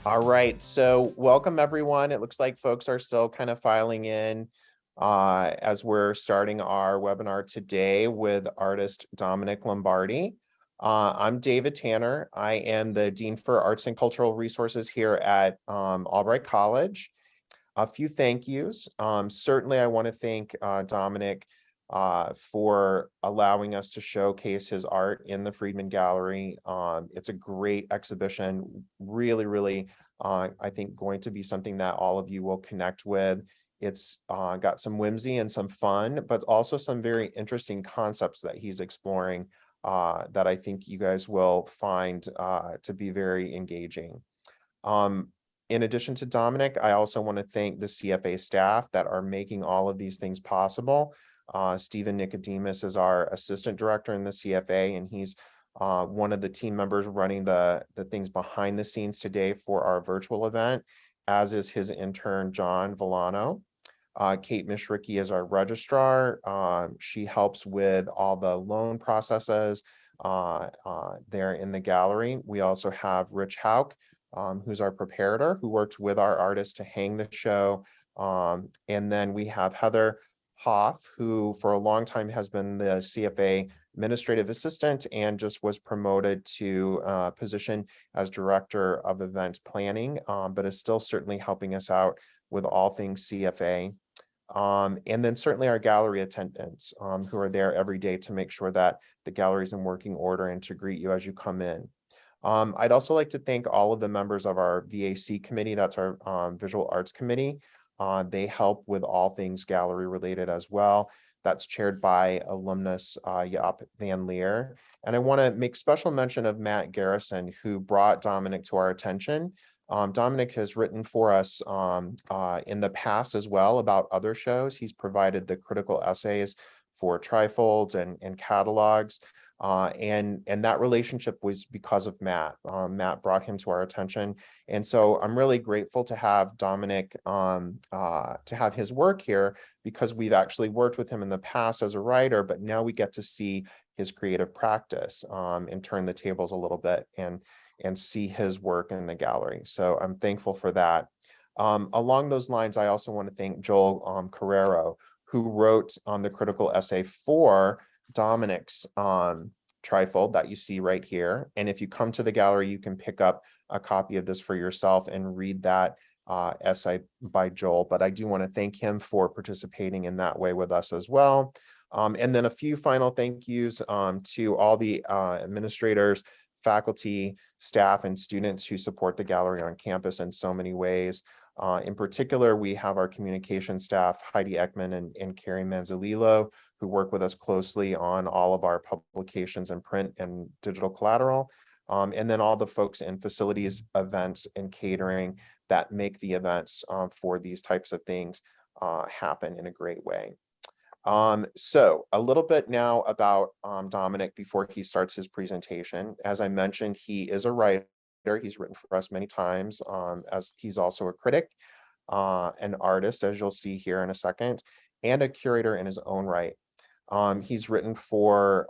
All right, so welcome everyone. It looks like folks are still kind of filing in as we're starting our webinar today with artist Dominick Lombardi. I'm David Tanner. I am the Dean for Arts and Cultural Resources here at Albright College. A few thank yous. Certainly, I want to thank Dominick for allowing us to showcase his art in the Freedman Gallery. It's a great exhibition, really, I think going to be something that all of you will connect with. It's got some whimsy and some fun, but also some very interesting concepts that he's exploring that I think you guys will find to be very engaging. In addition to Dominick, I also want to thank the CFA staff that are making all of these things possible. Stephen Nicodemus is our assistant director in the CFA, and he's one of the team members running the things behind the scenes today for our virtual event, as is his intern, John Villano. Kate Mishricky is our registrar. She helps with all the loan processes there in the gallery. We also have Rich Hauk, who's our preparator, who worked with our artists to hang the show. And then we have Heather Hoff, who for a long time has been the CFA administrative assistant and just was promoted to a position as director of event planning, but is still certainly helping us out with all things CFA. And then certainly our gallery attendants who are there every day to make sure that the gallery is in working order and to greet you as you come in. I'd also like to thank all of the members of our VAC committee, that's our visual arts committee. They help with all things gallery related as well. That's chaired by alumnus Jaap van Leer. And I want to make special mention of Matt Garrison, who brought Dominick to our attention. Dominick has written for us in the past as well about other shows. He's provided the critical essays for trifolds and catalogs. And that relationship was because of Matt. Matt brought him to our attention. And so I'm really grateful to have Dominick, to have his work here, because we've actually worked with him in the past as a writer, but now we get to see his creative practice and turn the tables a little bit and see his work in the gallery. So I'm thankful for that. Along those lines, I also want to thank Joel Carrero, who wrote the critical essay for Dominick's trifold that you see right here. And if you come to the gallery, you can pick up a copy of this for yourself and read that essay by Joel. But I do want to thank him for participating in that way with us as well. And then a few final thank yous to all the administrators, faculty, staff, and students who support the gallery on campus in so many ways. In particular, we have our communication staff, Heidi Ekman and Carrie Manzolillo, who work with us closely on all of our publications and print and digital collateral. And then all the folks in facilities, events, and catering that make the events for these types of things happen in a great way. So a little bit now about Dominick before he starts his presentation. As I mentioned, he is a writer. He's written for us many times, as he's also a critic, an artist, as you'll see here in a second, and a curator in his own right. He's written for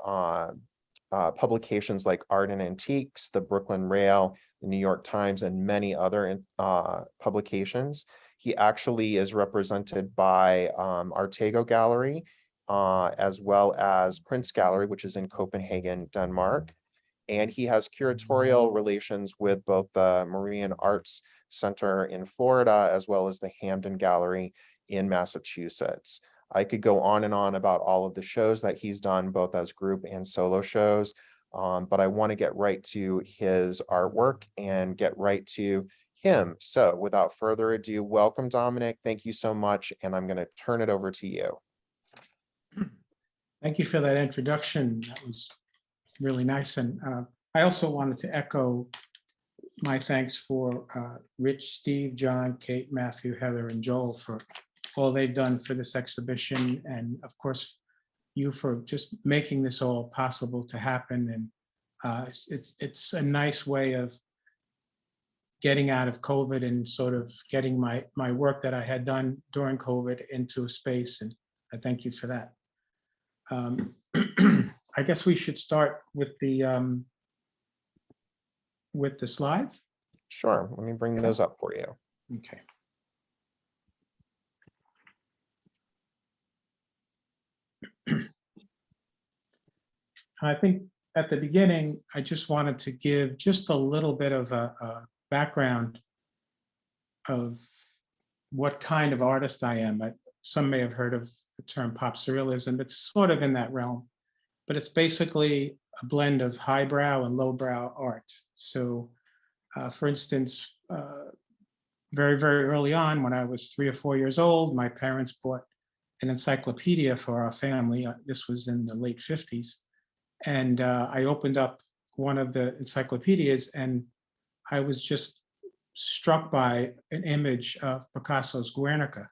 publications like Art and Antiques, the Brooklyn Rail, the New York Times, and many other publications. He actually is represented by Artego Gallery, as well as Prince Gallery, which is in Copenhagen, Denmark. And he has curatorial relations with both the Marine Arts Center in Florida, as well as the Hamden Gallery in Massachusetts. I could go on and on about all of the shows that he's done, both as group and solo shows, but I want to get right to his artwork and get right to him. So without further ado, welcome, Dominick. Thank you so much, and I'm going to turn it over to you. Thank you for that introduction. That was really nice. And I also wanted to echo my thanks for Rich, Steve, John, Kate, Matthew, Heather, and Joel for all they've done for this exhibition. And of course, you for just making this all possible to happen. And it's a nice way of getting out of COVID and sort of getting my work that I had done during COVID into a space. And I thank you for that. I guess we should start with the slides. Sure, let me bring those up for you. Okay. I think at the beginning, I just wanted to give just a little bit of a background of what kind of artist I am. Some may have heard of the term pop surrealism. It's sort of in that realm, but it's basically a blend of highbrow and lowbrow art. So, for instance, very, very early on, when I was 3 or 4 years old, my parents bought an encyclopedia for our family. This was in the late 50s. And I opened up one of the encyclopedias, and I was just struck by an image of Picasso's Guernica.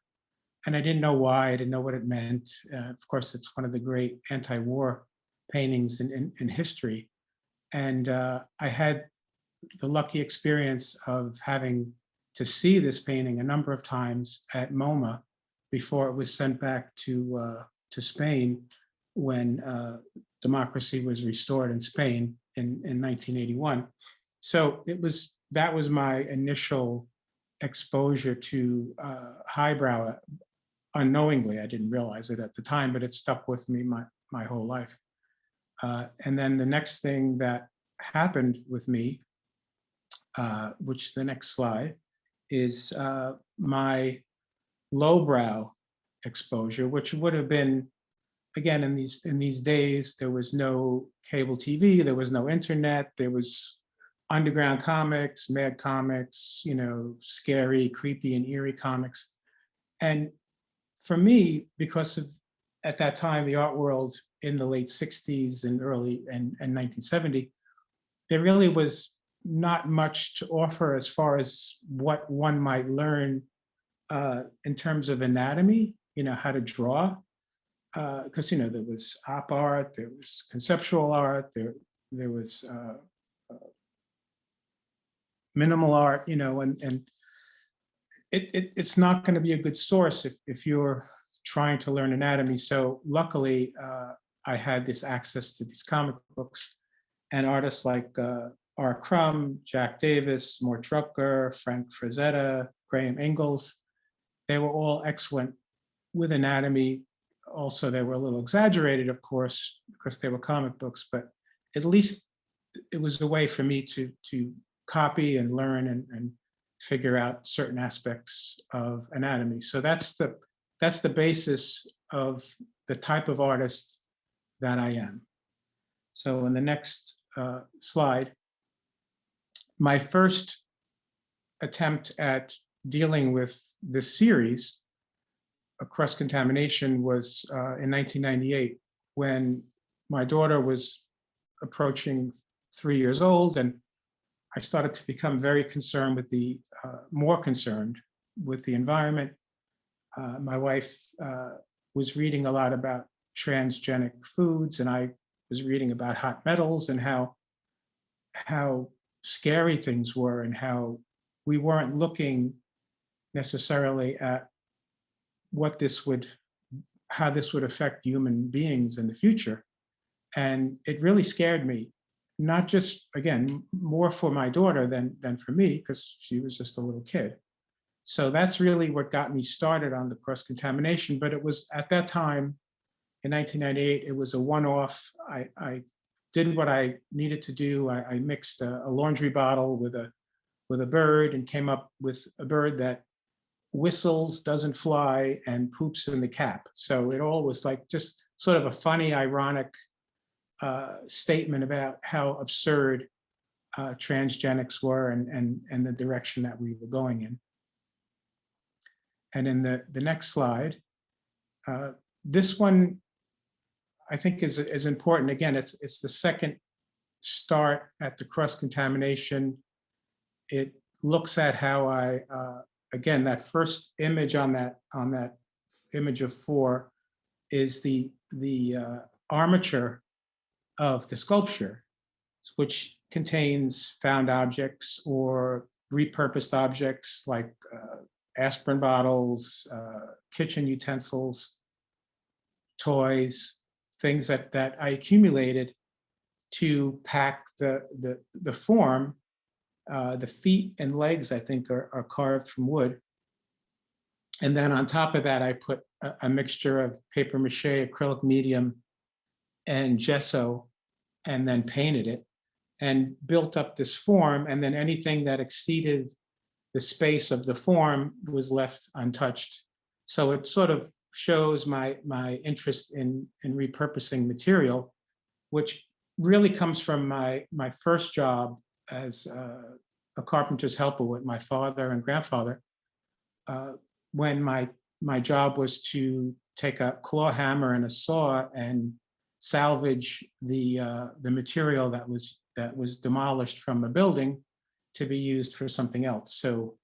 And I didn't know why, I didn't know what it meant. Of course, it's one of the great anti-war paintings in history. And I had the lucky experience of having to see this painting a number of times at MoMA before it was sent back to Spain when democracy was restored in Spain in 1981. So that was my initial exposure to highbrow. Unknowingly, I didn't realize it at the time, but it stuck with me my whole life. And then the next thing that happened with me, which the next slide, is my lowbrow exposure, which would have been, again, in these days, there was no cable TV, there was no internet, there was underground comics, mad comics, scary, creepy, and eerie comics. And for me, because of at that time the art world in the late 60s and early and 1970, there really was not much to offer as far as what one might learn in terms of anatomy, how to draw. Because there was op art, there was conceptual art, there was minimal art, and it's not going to be a good source if you're trying to learn anatomy. So luckily, I had this access to these comic books, and artists like R. Crumb, Jack Davis, Mort Drucker, Frank Frazetta, Graham Ingalls, they were all excellent with anatomy. Also, they were a little exaggerated, of course, because they were comic books, but at least it was a way for me to copy and learn and figure out certain aspects of anatomy. So that's the basis of the type of artist that I am. So in the next slide, my first attempt at dealing with this series, Across Contamination, was in 1998, when my daughter was approaching 3 years old, and I started to become very concerned with more concerned with the environment. My wife was reading a lot about transgenic foods, and I was reading about hot metals and how scary things were, and how we weren't looking necessarily at how this would affect human beings in the future. And it really scared me, not just, again, more for my daughter than for me, because she was just a little kid. So that's really what got me started on the cross-contamination. But it was at that time, in 1998, it was a one-off. I did what I needed to do. I mixed a laundry bottle with a bird and came up with a bird that whistles, doesn't fly, and poops in the cap. So it all was like just sort of a funny, ironic statement about how absurd transgenics were and the direction that we were going in. And in the next slide, this one I think is important. Again, it's the second start at the cross-contamination. It looks at how I again, that first image on that image of 4 is the armature of the sculpture, which contains found objects or repurposed objects like aspirin bottles, kitchen utensils, toys, things that I accumulated to pack the form The feet and legs, I think, are carved from wood. And then on top of that, I put a mixture of paper mache, acrylic medium, and gesso, and then painted it and built up this form. And then anything that exceeded the space of the form was left untouched. So it sort of shows my interest in repurposing material, which really comes from my first job as a carpenter's helper with my father and grandfather. When my job was to take a claw hammer and a saw and salvage the material that was demolished from a building to be used for something else. So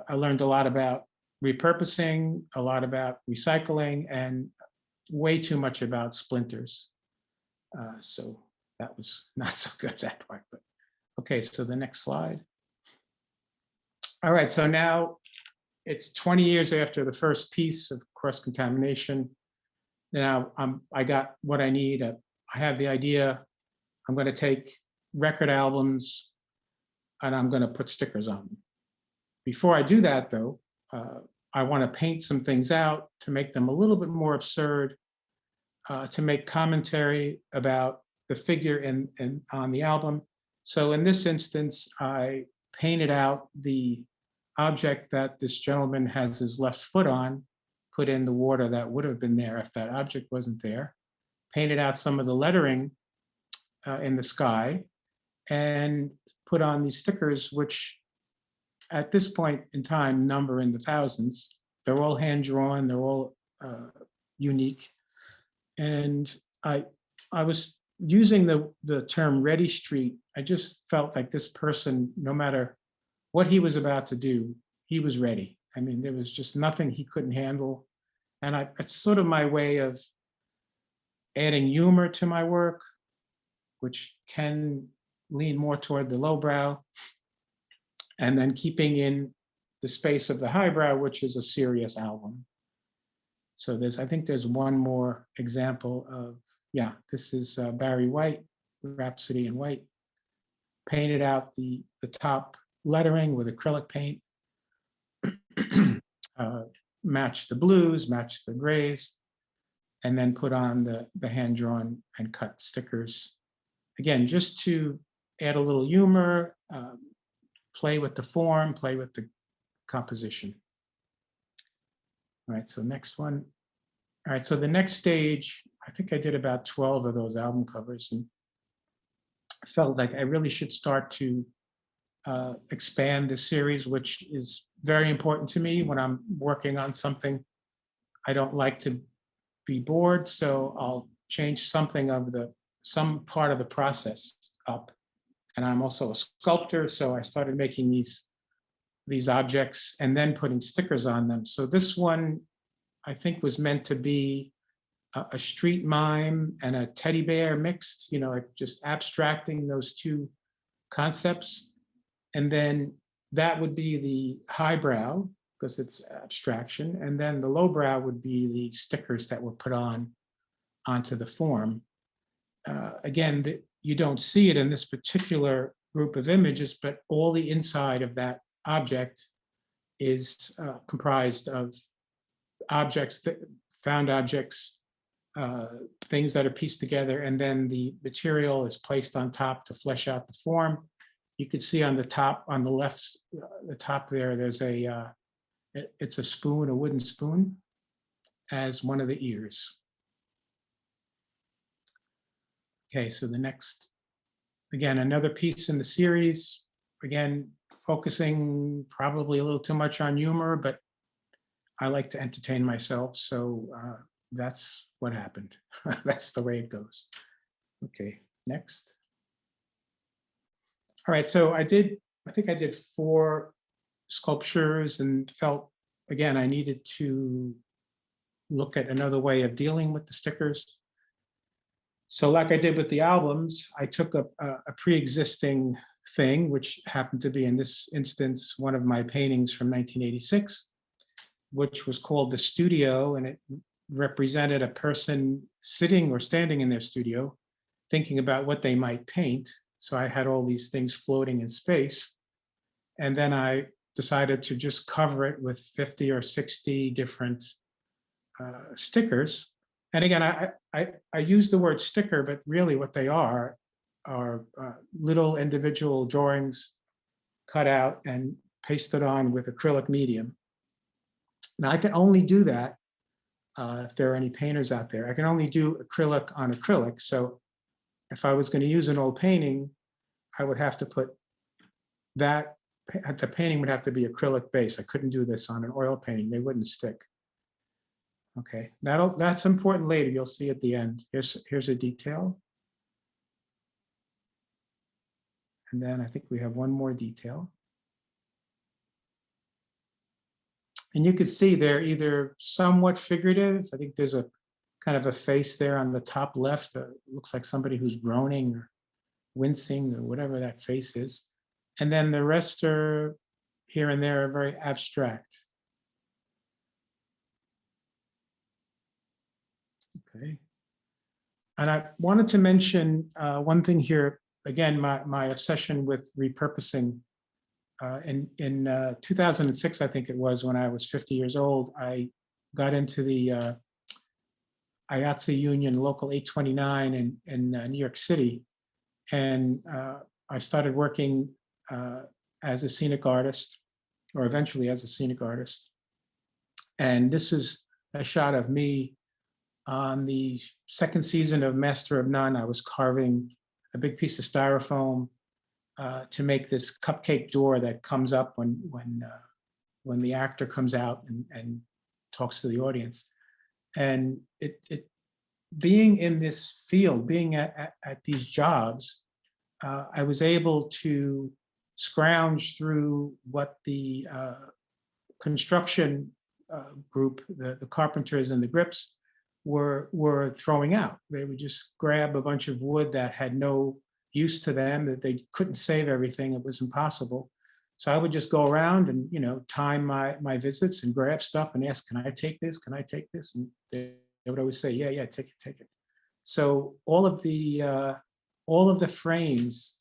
I learned a lot about repurposing, a lot about recycling, and way too much about splinters. So that was not so good, that part. But okay, so the next slide. All right, so now it's 20 years after the first piece of cross-contamination. Now I got what I need. I have the idea. I'm going to take record albums and I'm going to put stickers on them. Before I do that, though, I want to paint some things out to make them a little bit more absurd, to make commentary about the figure on the album. So in this instance, I painted out the object that this gentleman has his left foot on, put in the water that would have been there if that object wasn't there, painted out some of the lettering in the sky, and put on these stickers, which at this point in time number in the thousands. They're all hand drawn, they're all unique. And I was using the term ready street. I just felt like this person, no matter what he was about to do, he was ready. I mean, there was just nothing he couldn't handle. And it's sort of my way of adding humor to my work, which can lean more toward the lowbrow, and then keeping in the space of the highbrow, which is a serious album. So I think there's one more example of, yeah, this is Barry White, Rhapsody in White. Painted out the top lettering with acrylic paint, matched the blues, matched the grays, and then put on the hand-drawn and cut stickers. Again, just to add a little humor, play with the form, play with the composition. All right, so next one. All right, so the next stage, I think I did about 12 of those album covers, and I felt like I really should start to expand the series, which is very important to me when I'm working on something. I don't like to be bored, so I'll change some part of the process up. And I'm also a sculptor, so I started making these objects and then putting stickers on them. So this one, I think, was meant to be a street mime and a teddy bear mixed, like just abstracting those two concepts. And then that would be the highbrow, because it's abstraction. And then the lowbrow would be the stickers that were put onto the form. Again, you don't see it in this particular group of images, but all the inside of that object is comprised of objects, found objects, things that are pieced together, and then the material is placed on top to flesh out the form. You can see on the top, on the left, the top there, there's it's a spoon, a wooden spoon, as one of the ears. Okay, so the next, again, another piece in the series, again, focusing probably a little too much on humor, but I like to entertain myself, so that's what happened. That's the way it goes. Okay, next. All right, so I think I did 4 sculptures and felt, again, I needed to look at another way of dealing with the stickers. So like I did with the albums, I took a pre-existing thing, which happened to be, in this instance, one of my paintings from 1986, which was called The Studio, and it represented a person sitting or standing in their studio, thinking about what they might paint. So I had all these things floating in space. And then I decided to just cover it with 50 or 60 different stickers. And again, I use the word sticker, but really what they are little individual drawings cut out and pasted on with acrylic medium. Now I can only do that if there are any painters out there. I can only do acrylic on acrylic. So if I was going to use an old painting, I would have to put that, the painting would have to be acrylic base. I couldn't do this on an oil painting. They wouldn't stick. Okay, that's important later. You'll see at the end. Here's a detail. And then I think we have one more detail. And you can see they're either somewhat figurative. I think there's a kind of a face there on the top left. Looks like somebody who's groaning or wincing or whatever that face is. And then the rest are here and there are very abstract. Okay. And I wanted to mention one thing here. Again, my obsession with repurposing. In 2006, I think it was, when I was 50 years old, I got into the IATSE Union Local 829 in New York City. And I started working as a scenic artist, or eventually as a scenic artist. And this is a shot of me on the second season of Master of None. I was carving a big piece of styrofoam to make this cupcake door that comes up when the actor comes out and talks to the audience. And it being in this field, being at these jobs, I was able to scrounge through what the construction group, the carpenters and the grips were throwing out. They would just grab a bunch of wood that had no use to them, that they couldn't save everything. It was impossible. So I would just go around and, time my visits and grab stuff and ask, can I take this? Can I take this? And they would always say, yeah, take it. So all of the frames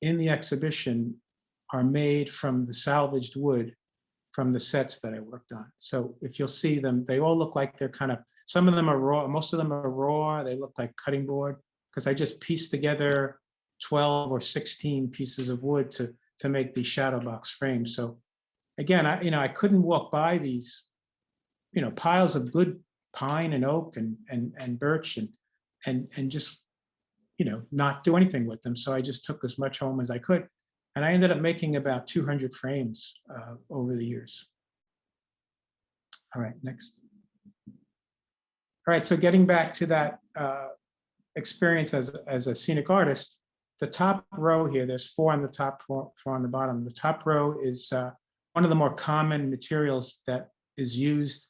in the exhibition are made from the salvaged wood from the sets that I worked on. So if you'll see them, they all look like they're kind of, some of them are raw, most of them are raw. They look like cutting board, because I just pieced together 12 or 16 pieces of wood to make these shadow box frames. So again, I couldn't walk by these, piles of good pine and oak and birch and just, not do anything with them. So I just took as much home as I could. And I ended up making about 200 frames over the years. All right, next. All right, so getting back to that experience as a scenic artist, the top row here, there's 4 on the top, 4 on the bottom. The top row is one of the more common materials that is used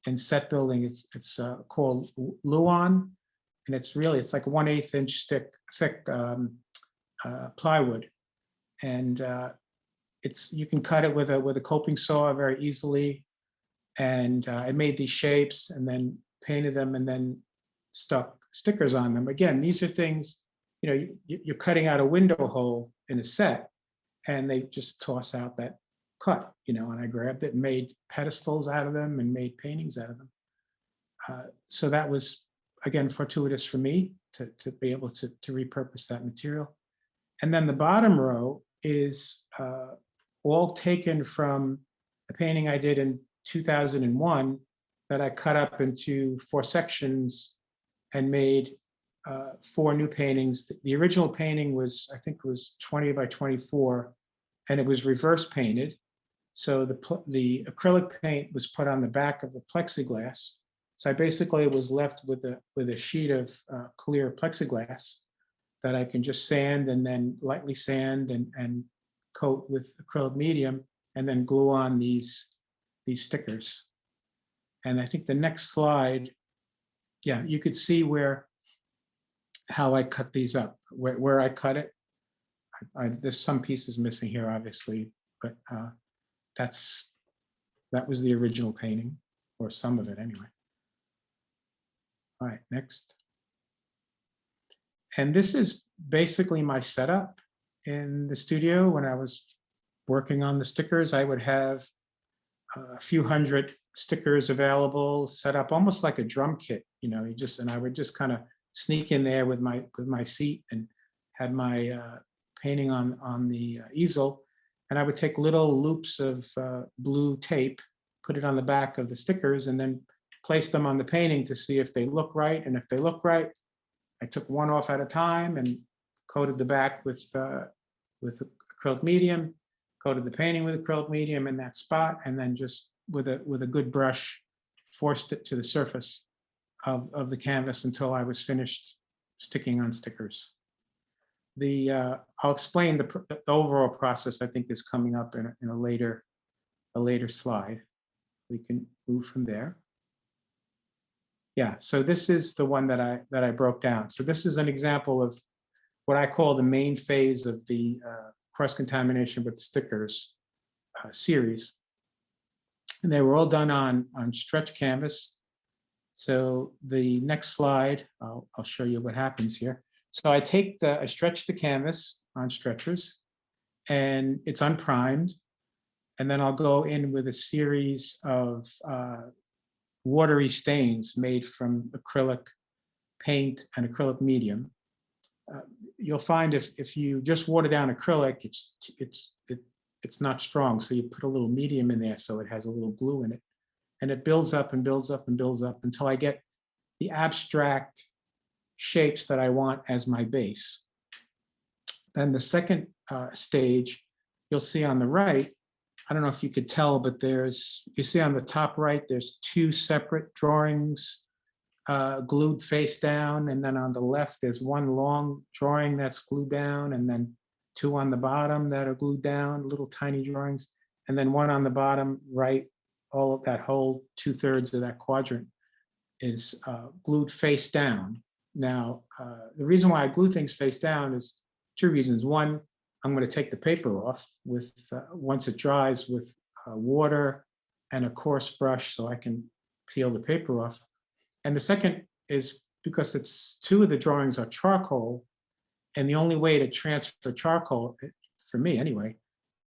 in set building. It's called Luan, and it's like 1/8 inch thick plywood, and you can cut it with a coping saw very easily. And I made these shapes and then painted them and then stuck stickers on them. Again, these are things, you're cutting out a window hole in a set and they just toss out that cut, and I grabbed it and made pedestals out of them and made paintings out of them. So that was, again, fortuitous for me to be able to repurpose that material. And then the bottom row is all taken from a painting I did in 2001 that I cut up into 4 sections and made 4 new paintings. The original painting was, I think, was 20 by 24, and it was reverse painted. So the acrylic paint was put on the back of the plexiglass. So I basically was left with a sheet of clear plexiglass that I can just sand and then lightly sand and coat with acrylic medium and then glue on these stickers. And I think the next slide, yeah, you could see how I cut these up, where I cut it. There's some pieces missing here, obviously, but that was the original painting, or some of it anyway. All right, next. And this is basically my setup in the studio when I was working on the stickers, I would have a few hundred stickers available, set up almost like a drum kit, and I would just kind of sneak in there with my seat and had my painting on the easel, and I would take little loops of blue tape, put it on the back of the stickers, and then place them on the painting to see if they look right. And if they look right, I took one off at a time and coated the back with acrylic medium, coated the painting with acrylic medium in that spot, and then just with a good brush, forced it to the surface of the canvas until I was finished sticking on stickers. I'll explain the overall process. I think is coming up in a later slide. We can move from there. Yeah, so this is the one that I broke down. So this is an example of what I call the main phase of the cross-contamination with stickers series. And they were all done on stretch canvas. So the next slide, I'll show you what happens here. So I stretch the canvas on stretchers, and it's unprimed. And then I'll go in with a series of watery stains made from acrylic paint and acrylic medium. You'll find if you just water down acrylic, it's not strong. So you put a little medium in there so it has a little glue in it. And it builds up and builds up and builds up until I get the abstract shapes that I want as my base. Then the second stage, you'll see on the right, I don't know if you could tell, but if you see on the top right, there's two separate drawings glued face down. And then on the left, there's one long drawing that's glued down, and then two on the bottom that are glued down, little tiny drawings. And then one on the bottom right, all of that whole 2/3 of that quadrant is glued face down. Now, the reason why I glue things face down is two reasons. One, I'm going to take the paper off with once it dries with water and a coarse brush so I can peel the paper off. And the second is because two of the drawings are charcoal, and the only way to transfer charcoal, for me anyway,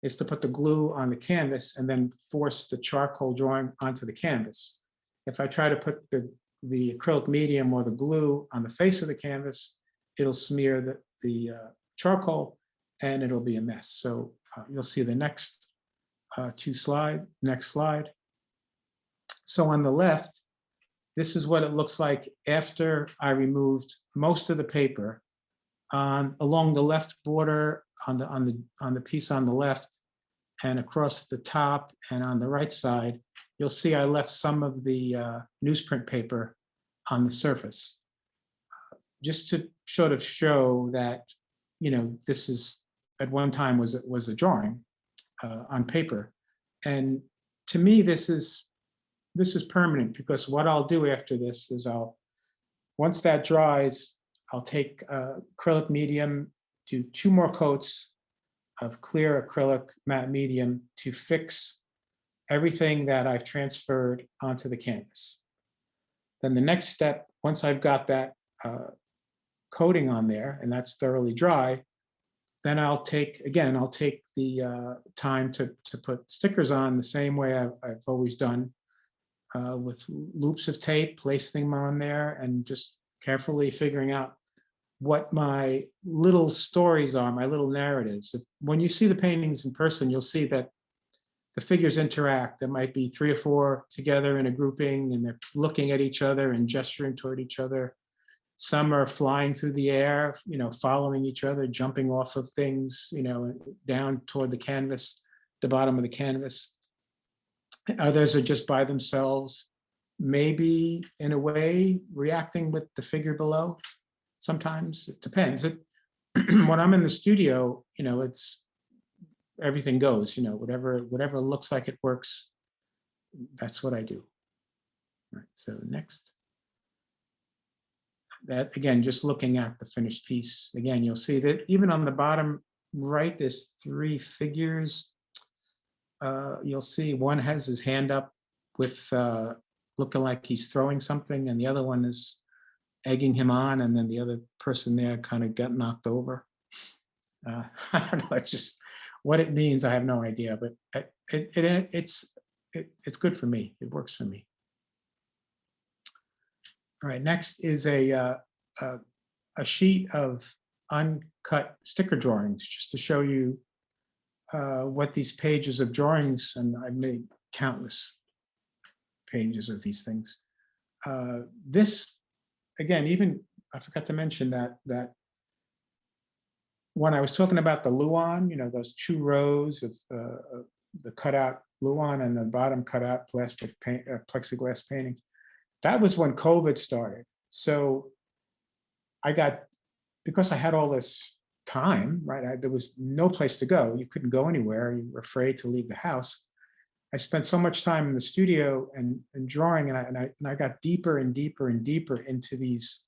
is to put the glue on the canvas and then force the charcoal drawing onto the canvas. If I try to put the acrylic medium or the glue on the face of the canvas, it'll smear the charcoal and it'll be a mess. So you'll see the next two slides. Next slide. So on the left, this is what it looks like after I removed most of the paper. Along the left border, on the piece on the left, and across the top and on the right side, you'll see I left some of the newsprint paper on the surface, just to sort of show that, this is at one time was a drawing on paper. And to me, this is permanent, because what I'll do after this is once that dries, I'll take acrylic medium, do 2 more coats of clear acrylic matte medium to fix everything that I've transferred onto the canvas. Then the next step, once I've got that coating on there and that's thoroughly dry, then I'll take the time to put stickers on the same way I've always done, with loops of tape, place them on there, and just carefully figuring out what my little stories are, my little narratives. When you see the paintings in person, you'll see that the figures interact. There might be 3 or 4 together in a grouping, and they're looking at each other and gesturing toward each other. Some are flying through the air, following each other, jumping off of things, down toward the canvas, the bottom of the canvas. Others are just by themselves, maybe in a way reacting with the figure below. Sometimes it depends. When I'm in the studio, it's everything goes. Whatever looks like it works, that's what I do. All right, so next. That again, just looking at the finished piece. Again, you'll see that even on the bottom right, there's 3 figures. You'll see one has his hand up with looking like he's throwing something, and the other one is egging him on, and then the other person there kind of got knocked over. I don't know, it's just What it means, I have no idea, but it's good for me. It works for me. All right, next is a sheet of uncut sticker drawings, just to show you what these pages of drawings, and I've made countless pages of these things. This, again, even I forgot to mention that when I was talking about the Luan, those 2 rows of the cutout Luan and the bottom cutout plastic paint, plexiglass paintings, that was when COVID started. So because I had all this time, right? There was no place to go. You couldn't go anywhere. You were afraid to leave the house. I spent so much time in the studio and drawing, and I got deeper and deeper and deeper into these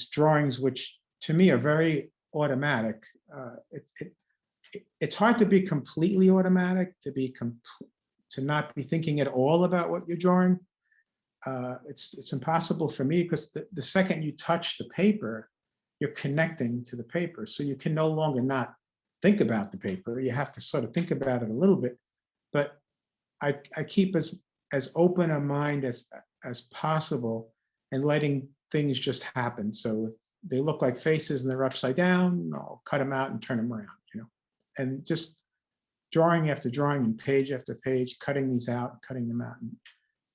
drawings, which to me are very automatic. It's hard to be completely automatic, to not be thinking at all about what you're drawing. It's impossible for me, because the second you touch the paper, you're connecting to the paper. So you can no longer not think about the paper. You have to sort of think about it a little bit, but I keep as open a mind as possible, and letting things just happen. So if they look like faces and they're upside down, I'll cut them out and turn them around, and just drawing after drawing and page after page, cutting these out, cutting them out, and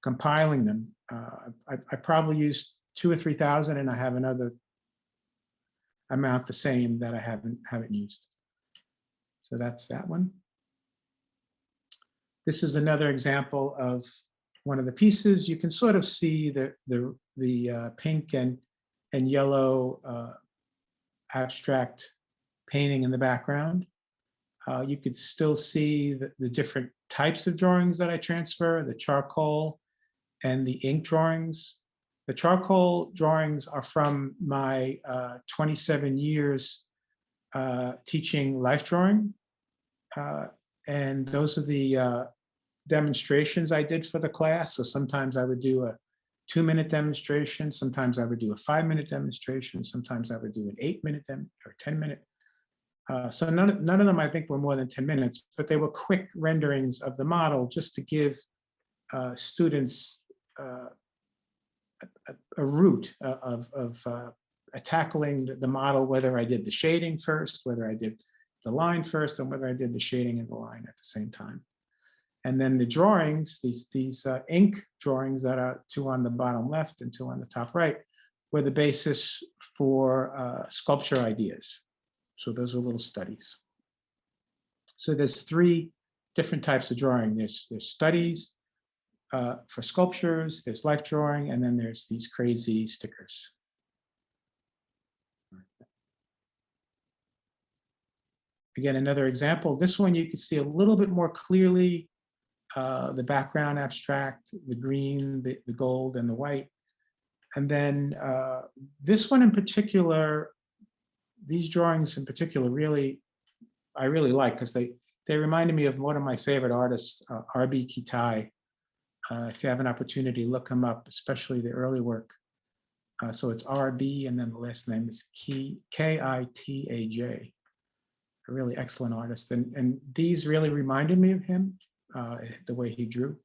compiling them. I probably used 2,000 or 3,000, and I have another amount the same that I haven't used. So that's that one. This is another example of one of the pieces. You can sort of see the pink and yellow abstract painting in the background. You could still see the different types of drawings that I transfer, the charcoal and the ink drawings. The charcoal drawings are from my 27 years teaching life drawing. And those are the demonstrations I did for the class. So sometimes I would do a 2-minute demonstration. Sometimes I would do a 5-minute demonstration. Sometimes I would do an 8-minute or 10-minute. So none of them, I think, were more than 10 minutes, but they were quick renderings of the model, just to give students a route of tackling the model, whether I did the shading first, whether I did the line first, and whether I did the shading and the line at the same time. And then the drawings, these ink drawings that are 2 on the bottom left and 2 on the top right, were the basis for sculpture ideas. So those are little studies. So there's 3 different types of drawing. There's studies for sculptures, there's life drawing, and then there's these crazy stickers. Again, another example. This one you can see a little bit more clearly the background abstract, the green, the gold, and the white. And then this one in particular, these drawings in particular, I really like, because they reminded me of one of my favorite artists, R.B. Kitaj. If you have an opportunity, look him up, especially the early work. So it's R.B. and then the last name is Kitaj. A really excellent artist. And these really reminded me of him, the way he drew.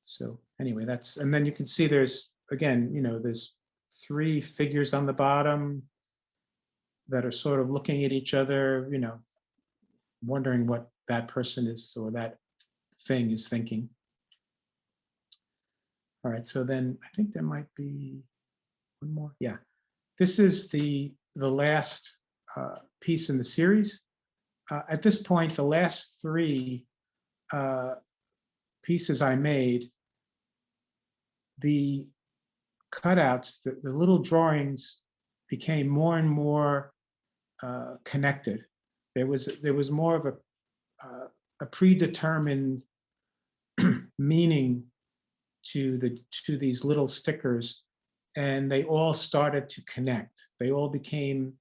So anyway, and then you can see there's, again, there's 3 figures on the bottom that are sort of looking at each other, wondering what that person is, or that thing is thinking. All right, so then I think there might be one more. Yeah, this is the last piece in the series. At this point, the last 3 pieces I made, the cutouts, the little drawings became more and more connected. There was more of a predetermined meaning to these little stickers, and they all started to connect. They all became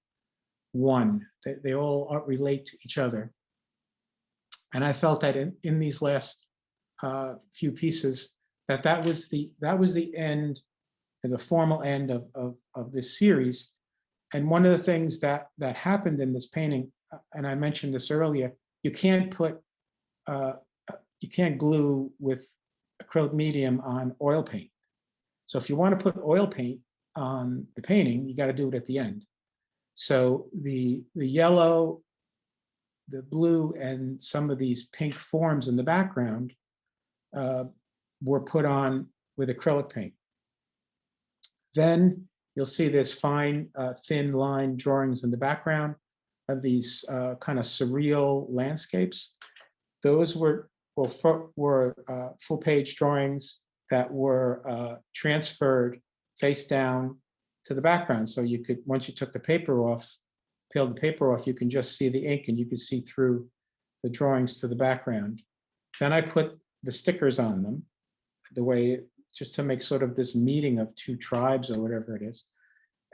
one. They all relate to each other. And I felt that in these last few pieces, that was the end, the formal end of this series. And one of the things that happened in this painting, and I mentioned this earlier, you can't put, you can't glue with acrylic medium on oil paint. So if you want to put oil paint on the painting, you got to do it at the end. So the yellow, the blue, and some of these pink forms in the background were put on with acrylic paint. Then you'll see this fine, thin line drawings in the background of these kind of surreal landscapes. Those were full page drawings that were transferred face down to the background. So you could, once you took the paper off, peeled the paper off, you can just see the ink and you can see through the drawings to the background. Then I put the stickers on them, the way, just to make sort of this meeting of two tribes or whatever it is.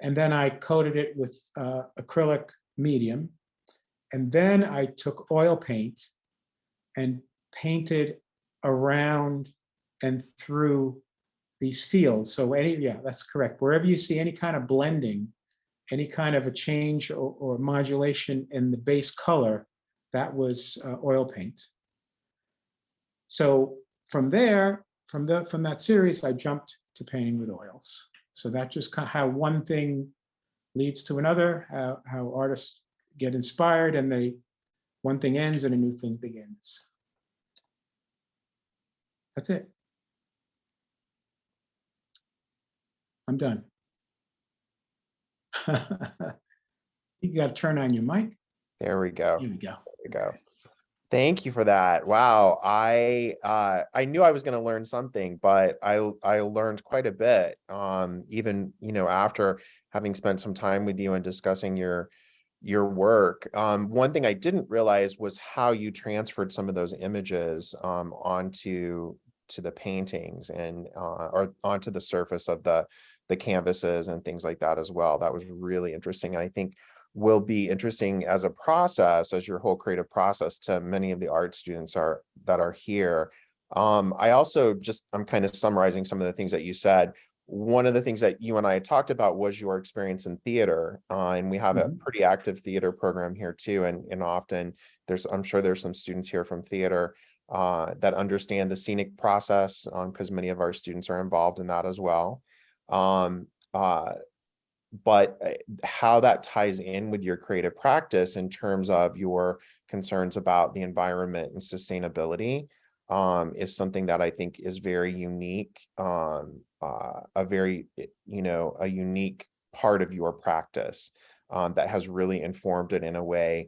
And then I coated it with acrylic medium. And then I took oil paint and painted around and through these fields. So yeah, that's correct. Wherever you see any kind of blending, any kind of a change or modulation in the base color, that was oil paint. So from there, from that series, I jumped to painting with oils. So that just kind of how one thing leads to another, how artists get inspired, and one thing ends and a new thing begins. That's it. I'm done. You got to turn on your mic. There we go. Here we go. There we go. Thank you for that. Wow. I knew I was going to learn something, but I learned quite a bit. Even, after having spent some time with you and discussing your work. One thing I didn't realize was how you transferred some of those images onto the paintings and or onto the surface of the canvases and things like that as well. That was really interesting. And I think will be interesting as a process, as your whole creative process, to many of the art students that are here. I also I'm kind of summarizing some of the things that you said. One of the things that you and I talked about was your experience in theater, and we have a pretty active theater program here too. And often I'm sure there's some students here from theater that understand the scenic process, because many of our students are involved in that as well. But how that ties in with your creative practice in terms of your concerns about the environment and sustainability is something that I think is very unique, a unique part of your practice that has really informed it in a way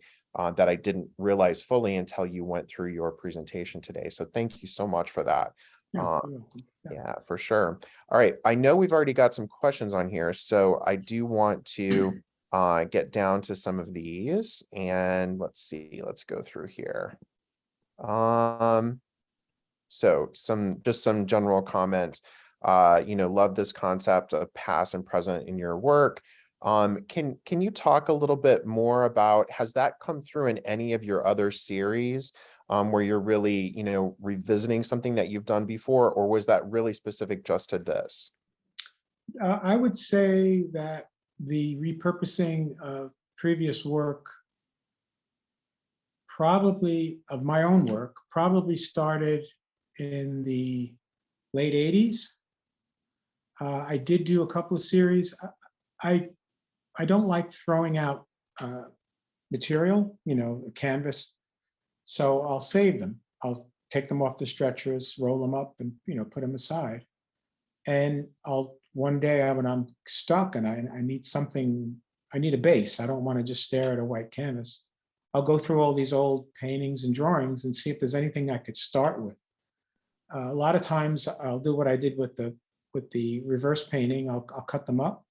that I didn't realize fully until you went through your presentation today. So thank you so much for that. Yeah, for sure. All right. I know we've already got some questions on here, so I do want to get down to some of these, and let's see, let's go through here. So just some general comments. Love this concept of past and present in your work. Can you talk a little bit more about, has that come through in any of your other series? Where you're really, revisiting something that you've done before, or was that really specific just to this? I would say that the repurposing of previous work, probably of my own work, probably started in the late 80s. I did do a couple of series. I don't like throwing out material, a canvas. So I'll save them. I'll take them off the stretchers, roll them up, and put them aside. And one day when I'm stuck and I need something, I need a base. I don't want to just stare at a white canvas. I'll go through all these old paintings and drawings and see if there's anything I could start with. A lot of times I'll do what I did with the reverse painting. I'll cut them up.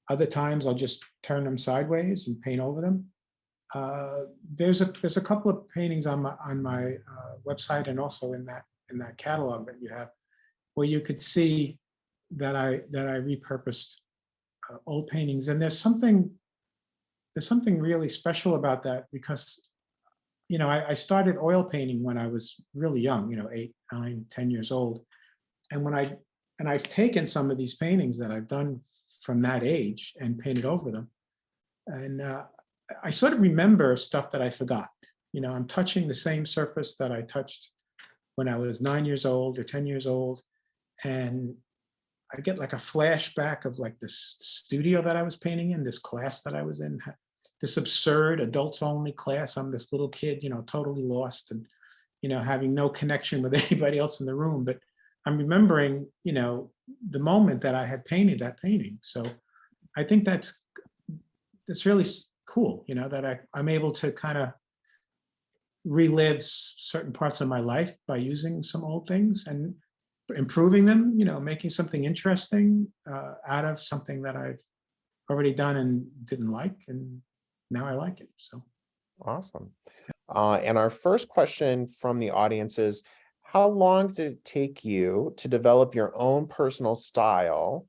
Other times I'll just turn them sideways and paint over them. There's a couple of paintings on my website and also in that catalog that you have, where you could see that I repurposed old paintings. And there's something really special about that, because I started oil painting when I was really young, 8, 9, 10 years old. And I've taken some of these paintings that I've done from that age and painted over them. And I sort of remember stuff that I forgot. You know, I'm touching the same surface that I touched when I was 9 years old or 10 years old. And I get like a flashback of like this studio that I was painting in, this class that I was in, this absurd adults only class. I'm this little kid, you know, totally lost and, you know, having no connection with anybody else in the room. But I'm remembering, you know, the moment that I had painted that painting. So I think that's really cool, you know, that I'm able to kind of relive certain parts of my life by using some old things and improving them, you know, making something interesting out of something that I've already done and didn't like, and now I like it. So Awesome. And our first question from the audience is, how long did it take you to develop your own personal style?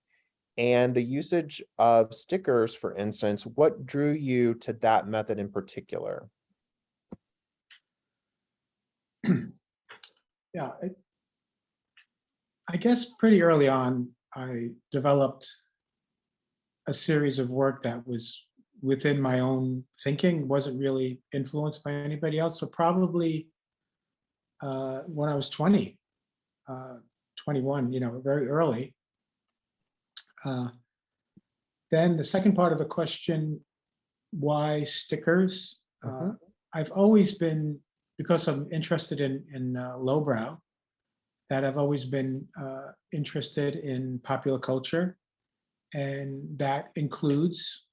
And the usage of stickers, for instance, what drew you to that method in particular? yeah, I guess pretty early on, I developed a series of work that was within my own thinking, wasn't really influenced by anybody else. So probably when I was 20, uh, 21, you know, very early. Uh, then the second part of the question, why stickers? Mhm. I've always been, because I'm interested in lowbrow, that I've always been interested in popular culture, and that includes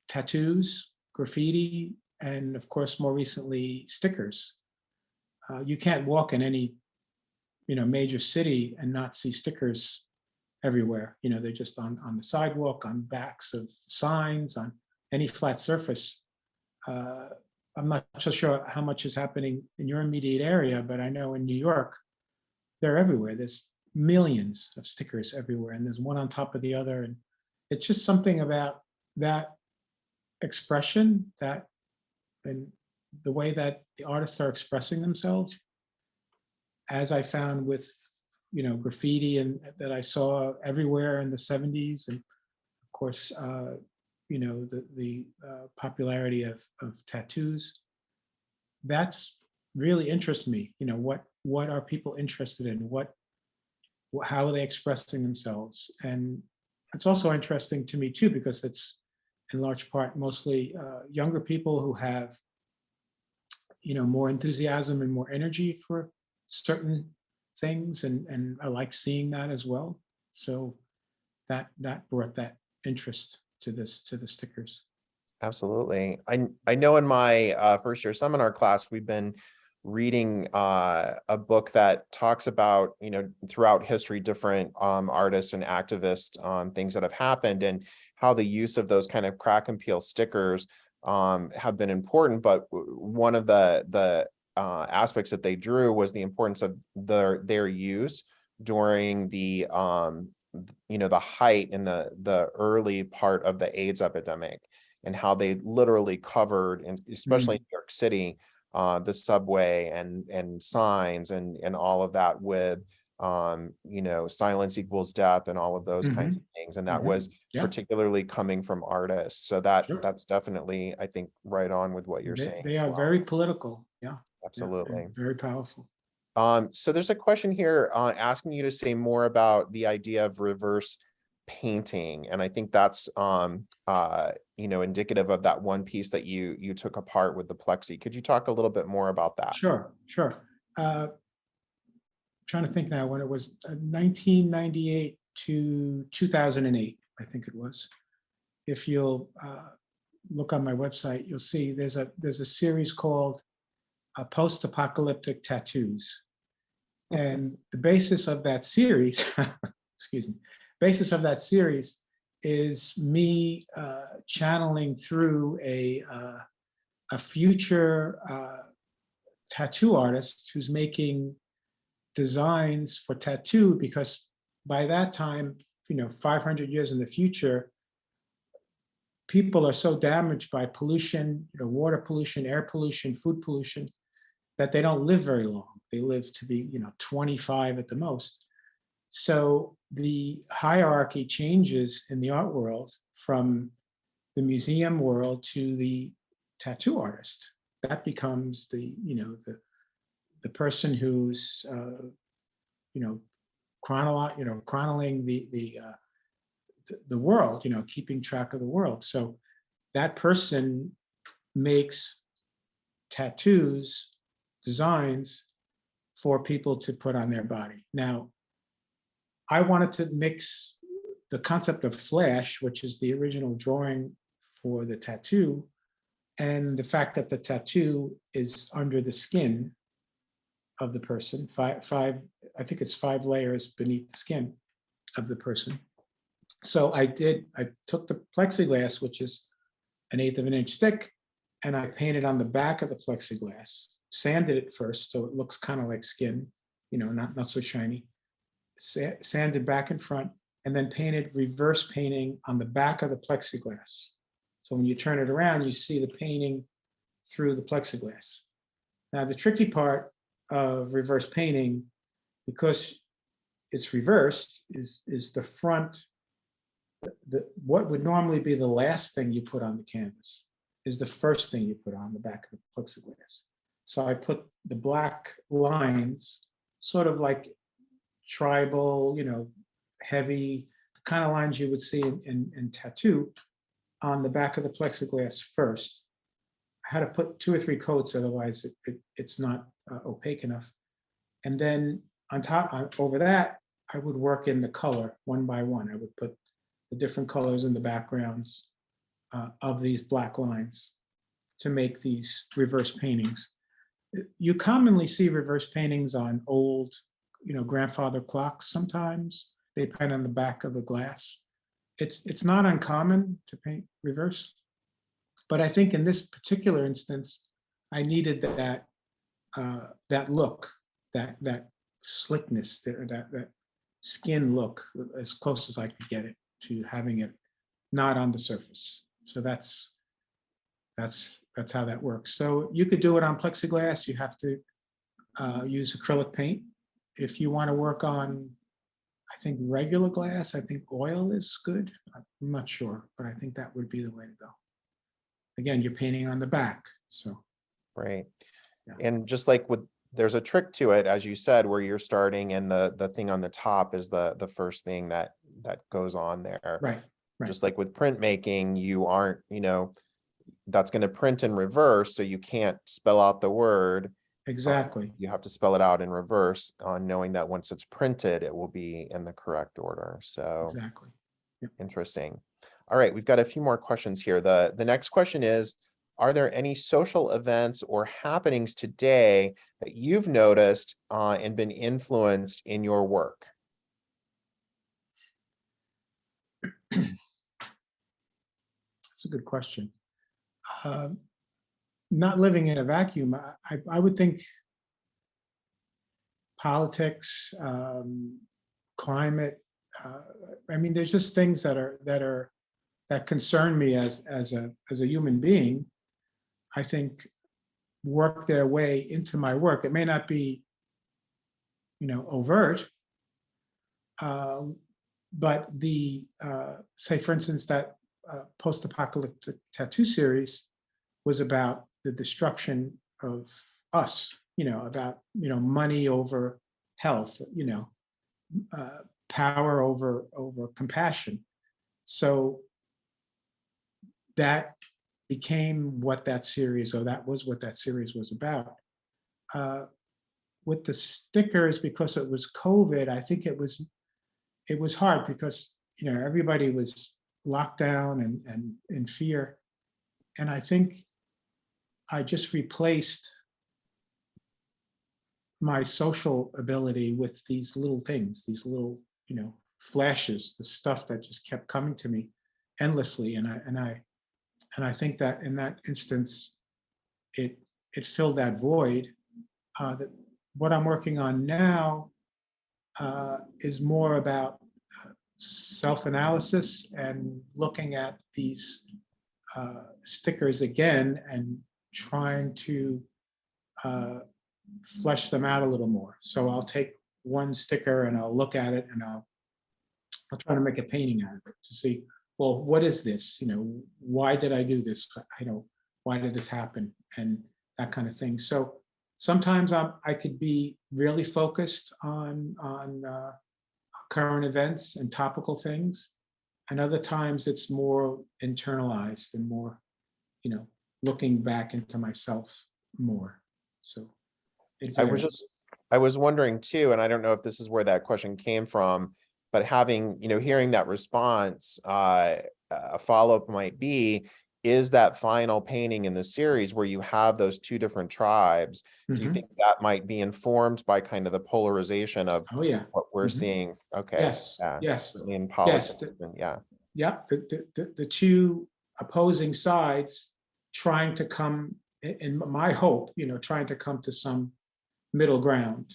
tattoos, graffiti, and of course, more recently, stickers. You can't walk in any, you know, major city and not see stickers everywhere. You know, they're just on the sidewalk, on backs of signs, on any flat surface. Uh, I'm not so sure how much is happening in your immediate area, but I know in New York, they're everywhere. There's millions of stickers everywhere, and there's one on top of the other. And it's just something about that expression, that and the way that the artists are expressing themselves, as I found with, you know, graffiti, and that I saw everywhere in the 70s, and of course, you know, the popularity of tattoos. That's really interests me. You know, what are people interested in? How are they expressing themselves? And it's also interesting to me too, because it's in large part mostly younger people who have, you know, more enthusiasm and more energy for certain things, and I like seeing that as well. So that brought that interest to the stickers. Absolutely. I know in my first year seminar class, we've been reading a book that talks about, you know, throughout history, different artists and activists, things that have happened, and how the use of those kind of crack and peel stickers have been important. But one of the aspects that they drew was the importance of their use during the you know, the height in the early part of the AIDS epidemic, and how they literally covered, and especially in Mm, New York City, the subway and signs and all of that with, you know, silence equals death and all of those kinds of mhm, things. And that mhm. was Yeah, particularly coming from artists. So sure. that's definitely, I think, right on with what you're saying They as are well. very political. Yeah, yeah, and Absolutely. very powerful. So there's a question here asking you to say more about the idea of reverse painting, and I think that's you know, indicative of that one piece that you took apart with the plexi. Could you talk a little bit more about that? Sure, sure. Trying to think now, when it was 1998 to 2008, I think it was. If you'll look on my website, you'll see there's a series called Post-Apocalyptic Tattoos. And the basis of that series, excuse me, basis of that series is me channeling through a future tattoo artist who's making designs for tattoo, because by that time, you know, 500 years in the future, people are so damaged by pollution, you know, water pollution, air pollution, food pollution, that they don't live very long. They live to be, you know, 25 at the most. So the hierarchy changes in the art world from the museum world to the tattoo artist. That becomes the, the person who's, chronicling the world, keeping track of the world. So that person makes tattoos, designs for people to put on their body. Now, I wanted to mix the concept of flash, which is the original drawing for the tattoo, and the fact that the tattoo is under the skin of the person, I think it's 5 layers beneath the skin of the person. So I took the plexiglass, which is 1/8 of an inch thick, and I painted on the back of the plexiglass, sanded it first so it looks kind of like skin, not so shiny, sanded back and front, and then painted reverse painting on the back of the plexiglass. So when you turn it around, you see the painting through the plexiglass. Now, the tricky part of reverse painting, because it's reversed, is the front. What would normally be the last thing you put on the canvas is the first thing you put on the back of the plexiglass. So I put the black lines, sort of like tribal, heavy, the kind of lines you would see in tattoo, on the back of the plexiglass first. I had to put 2 or 3 coats, otherwise it's not opaque enough. And then on top, over that, I would work in the color one by one. I would put the different colors in the backgrounds of these black lines to make these reverse paintings. You commonly see reverse paintings on old, grandfather clocks sometimes. They paint on the back of the glass. It's not uncommon to paint reverse, but I think in this particular instance, I needed that look, that slickness, that skin look, as close as I could get it to having it not on the surface. So that's how that works. So you could do it on plexiglass. You have to use acrylic paint. If you want to work on, I think, regular glass, I think oil is good. I'm not sure, but I think that would be the way to go. Again, you're painting on the back, so. Right. Yeah. And just like there's a trick to it, as you said, where you're starting and the thing on the top is the first thing that goes on there. Right. Just like with printmaking, you aren't, that's going to print in reverse, so you can't spell out the word. Exactly. You have to spell it out in reverse, knowing that once it's printed, it will be in the correct order. So Exactly. Yep. Interesting. All right, we've got a few more questions here. The next question is, are there any social events or happenings today that you've noticed and been influenced in your work? That's a good question. Not living in a vacuum, I would think politics, climate. I mean, there's just things that concern me as a human being. I think work their way into my work. It may not be, overt, but say, for instance, that post-apocalyptic tattoo series was about the destruction of us, about, money over health, power over compassion. So that became what that series, or that was what that series was about. With the stickers, because it was COVID, I think it was hard because, everybody was locked down and in fear. And I think I just replaced my social ability with these little things, these little, flashes, the stuff that just kept coming to me endlessly. And I think that in that instance, it filled that void. That what I'm working on now is more about self-analysis and looking at these stickers again and trying to flesh them out a little more. So I'll take one sticker and I'll look at it and I'll try to make a painting out of it to see well, what is this? Why did I do this? Why did this happen? And that kind of thing. So sometimes I could be really focused on current events and topical things, and other times it's more internalized and more, looking back into myself more. So it I was varies. just, I was wondering too, and I don't know if this is where that question came from, but having, hearing that response, a follow-up might be, is that final painting in the series where you have those two different tribes, do you Mhm. think that might be informed by kind of the polarization of Oh, yeah. what we're Mhm. seeing? Okay, Yes, yeah, yes, certainly in yes. politics, and yeah, Yep, the two opposing sides trying to come, in my hope, trying to come to some middle ground.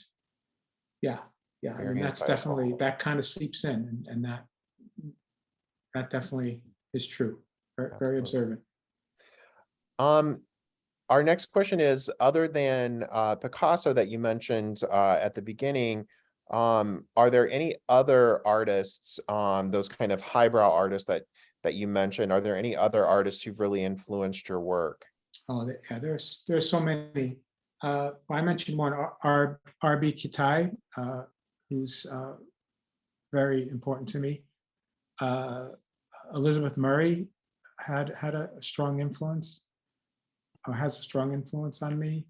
Yeah, yeah. I mean, very that's insightful. definitely, that kind of seeps in, and that definitely is true. Very, very Absolutely. observant. Um, Our next question is, other than Picasso that you mentioned at the beginning, are there any other artists, those kind of highbrow artists that you mentioned, are there any other artists who've really influenced your work? Oh, yeah, there's so many. I mentioned one, R.B. Kitai, who's very important to me. Uh, Elizabeth Murray had a strong influence, or has a strong influence on me.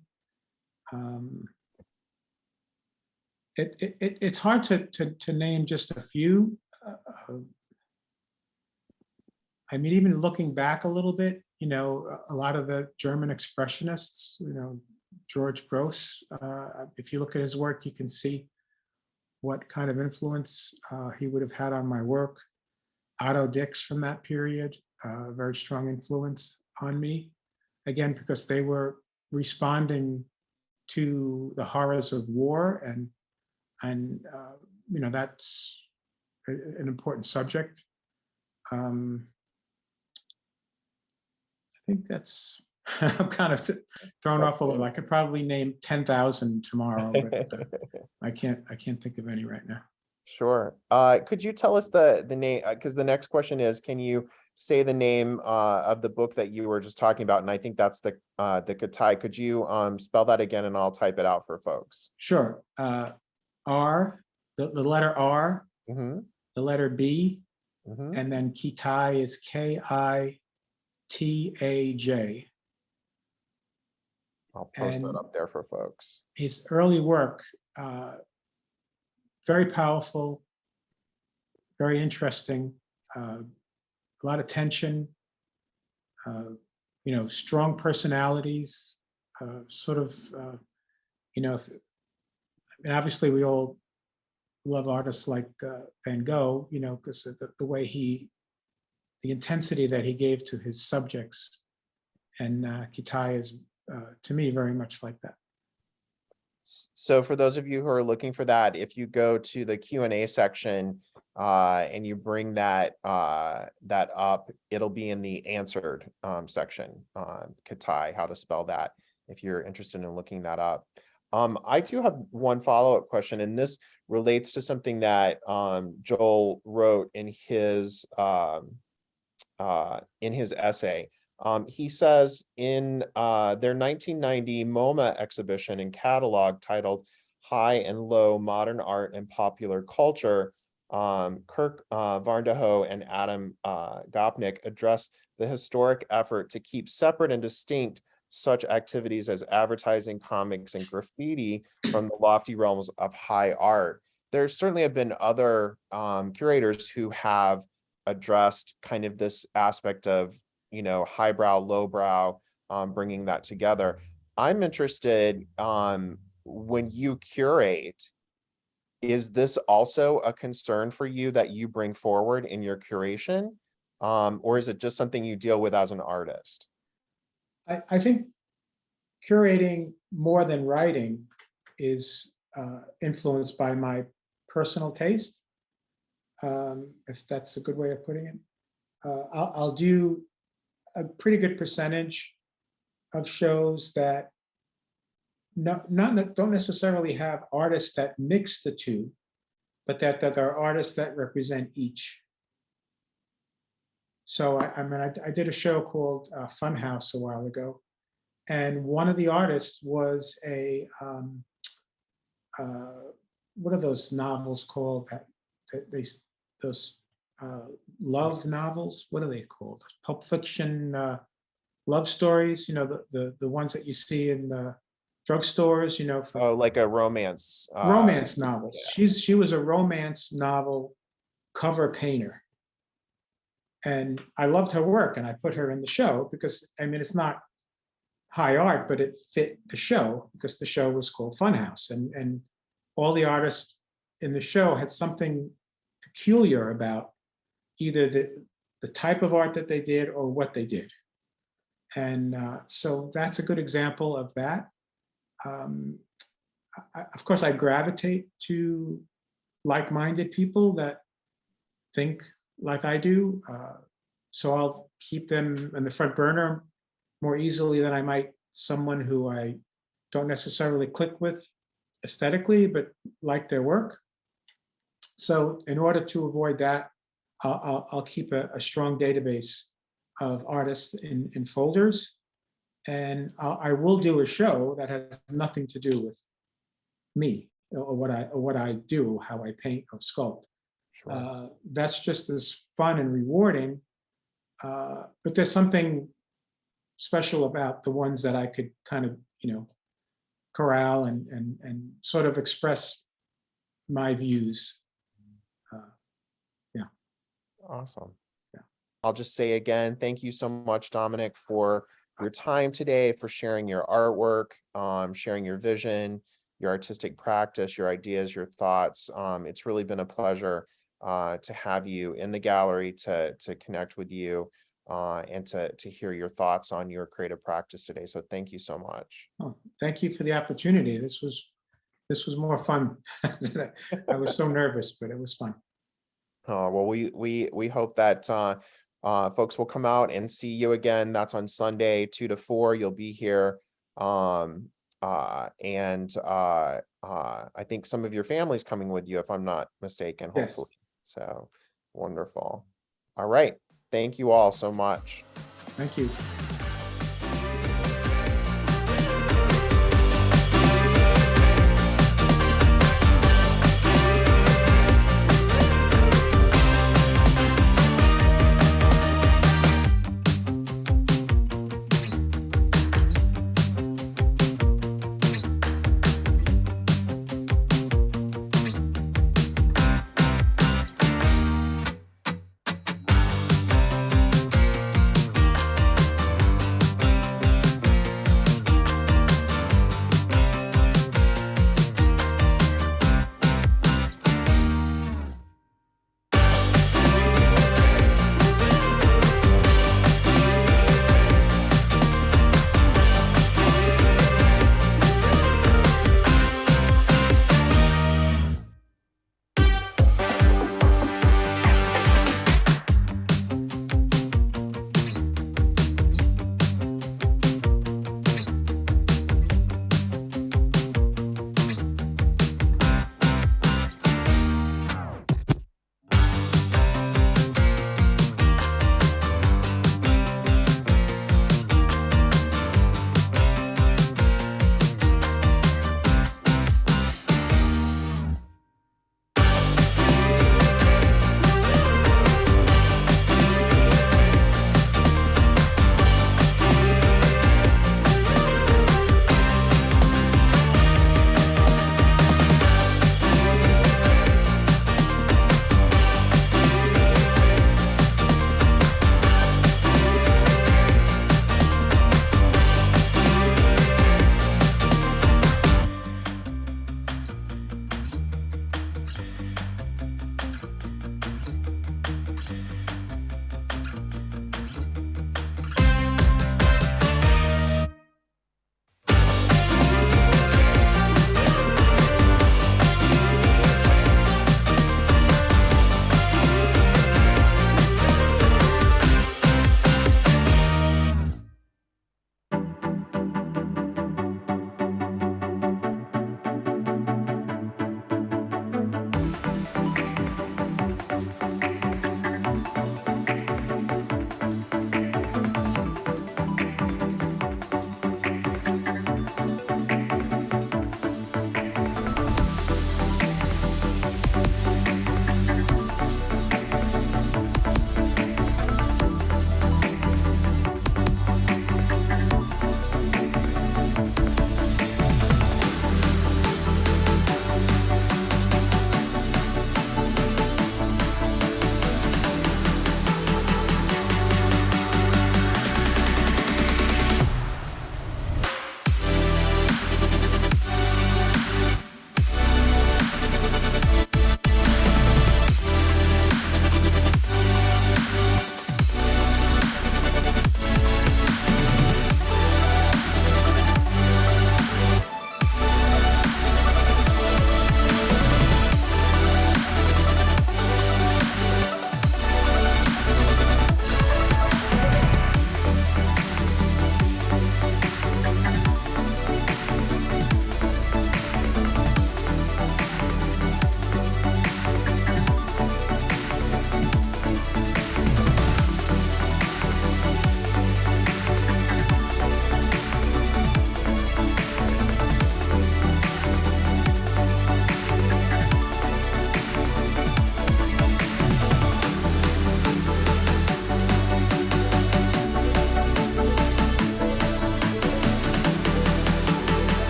Um, it's hard to name just a few. Uh, I mean, even looking back a little bit, a lot of the German expressionists, George Gross. If you look at his work, you can see what kind of influence he would have had on my work. Otto Dix from that period, very strong influence on me. Again, because they were responding to the horrors of war, and that's an important subject. I think that's I'm kind of thrown off a little. I could probably name 10,000 tomorrow, but I can't think of any right now. Sure. Could you tell us the name? Because the next question is, can you say the name of the book that you were just talking about? And I think that's the Katai. Could you spell that again, and I'll type it out for folks. Sure. R, the letter R, Mm-hmm, the letter B, mm-hmm. and then Kitai is Kitaj. I'll post that And up there for folks. his early work, uh, very powerful, very interesting, a lot of tension, uh, strong personalities, sort of, and obviously we all love artists like Van Gogh, because the way the intensity that he gave to his subjects. And Kitai is, to me, very much like that. So for those of you who are looking for that, if you go to the Q&A section and you bring that up, it'll be in the answered section on Katai, how to spell that, if you're interested in looking that up. I do have one follow-up question, and this relates to something that Joel wrote in his essay. He says in their 1990 MoMA exhibition and catalog titled High and Low Modern Art and Popular Culture, Kirk Varndaho and Adam Gopnik addressed the historic effort to keep separate and distinct such activities as advertising, comics, and graffiti from the lofty realms of high art. There certainly have been other curators who have addressed kind of this aspect of, highbrow, lowbrow, bringing that together. I'm interested, when you curate, is this also a concern for you that you bring forward in your curation? Or is it just something you deal with as an artist? I think curating more than writing is influenced by my personal taste, if that's a good way of putting it. I'll do a pretty good percentage of shows that don't necessarily have artists that mix the two, but that are artists that represent each. So I did a show called Funhouse a while ago, and one of the artists was uh, what are those novels called that those love novels? What are they called? Pulp Fiction love stories. The ones that you see in the drugstores. For Oh, like a romance. romance novels. Yeah. She was a romance novel cover painter, and I loved her work, and I put her in the show because it's not high art, but it fit the show because the show was called Funhouse, and all the artists in the show had something peculiar about either the type of art that they did or what they did, and so that's a good example of that. Um, of course, I gravitate to like-minded people that think like I do, so I'll keep them in the front burner more easily than I might someone who I don't necessarily click with aesthetically, but like their work. So in order to avoid that, I'll keep a strong database of artists in folders, and I will do a show that has nothing to do with me or what I do, how I paint or sculpt. Sure. That's just as fun and rewarding. But there's something special about the ones that I could kind of, corral and sort of express my views. Uh, yeah, Awesome. yeah. I'll just say again, thank you so much, Dominic, for your time today, for sharing your artwork, sharing your vision, your artistic practice, your ideas, your thoughts. It's really been a pleasure to have you in the gallery, to connect with you, and to hear your thoughts on your creative practice today. So thank you so much. Oh, thank you for the opportunity. This was more fun. I was so nervous, but it was fun. Well, we hope that folks will come out and see you again. That's on Sunday, 2 to 4. You'll be here. I think some of your family's coming with you, if I'm not mistaken, Yes, hopefully. So wonderful. All right. Thank you all so much. thank you.